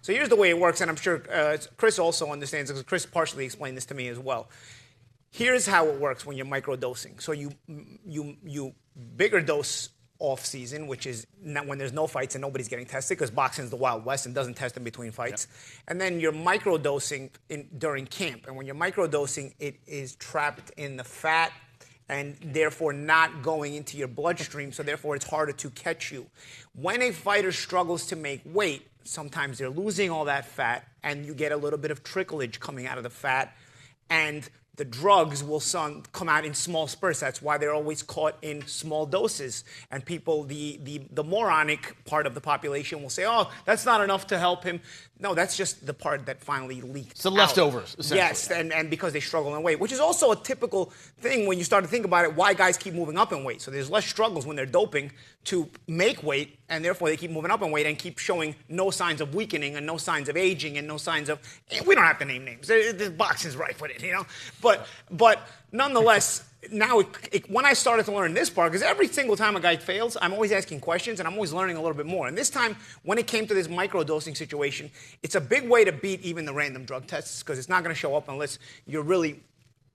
So here's the way it works, and I'm sure Chris also understands, because Chris partially explained this to me as well. Here's how it works when you're microdosing. So you bigger dose off season, which is not when there's no fights and nobody's getting tested, because boxing is the Wild West and doesn't test in between fights. Yep. And then you're microdosing during camp. And when you're microdosing, it is trapped in the fat and therefore not going into your bloodstream, so therefore it's harder to catch you. When a fighter struggles to make weight, sometimes they're losing all that fat, and you get a little bit of tricklage coming out of the fat, and the drugs will come out in small spurts. That's why they're always caught in small doses. And people, the moronic part of the population will say, oh, that's not enough to help him. No, that's just the part that finally leaked It's the leftovers, essentially. Yes, and because they struggle in weight, which is also a typical thing when you start to think about it, why guys keep moving up in weight. So there's less struggles when they're doping to make weight, and therefore they keep moving up in weight and keep showing no signs of weakening and no signs of aging and no signs of, we don't have to name names. The boxing's rife with it, you know? But nonetheless, now when I started to learn this part, because every single time a guy fails, I'm always asking questions and I'm always learning a little bit more. And this time, when it came to this microdosing situation, it's a big way to beat even the random drug tests, because it's not going to show up unless you're really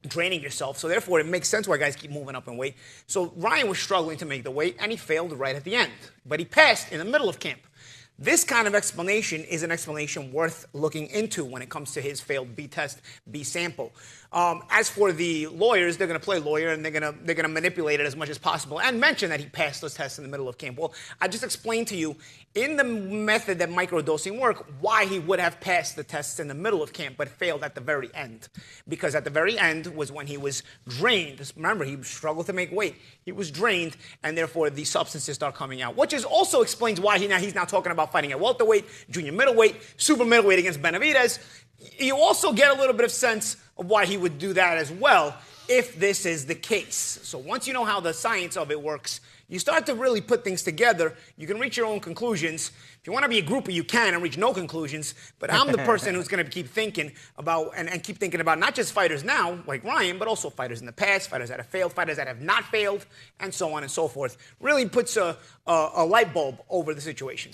draining yourself. So therefore, it makes sense why guys keep moving up in weight. So Ryan was struggling to make the weight, and he failed right at the end. But he passed in the middle of camp. This kind of explanation is an explanation worth looking into when it comes to his failed B test, B sample. As for the lawyers, they're going to play lawyer, and they're going to manipulate it as much as possible and mention that he passed those tests in the middle of camp. Well, I just explained to you in the method that microdosing work why he would have passed the tests in the middle of camp but failed at the very end. Because at the very end was when he was drained. Remember, he struggled to make weight. He was drained, and therefore the substances start coming out, which also explains why he's now talking about fighting at welterweight, junior middleweight, super middleweight against Benavidez. You also get a little bit of sense of why he would do that as well if this is the case. So once you know how the science of it works, you start to really put things together. You can reach your own conclusions. If you want to be a groupie, you can and reach no conclusions. But I'm the person who's going to keep thinking about and keep thinking about not just fighters now, like Ryan, but also fighters in the past, fighters that have failed, fighters that have not failed, and so on and so forth. Really puts a light bulb over the situation.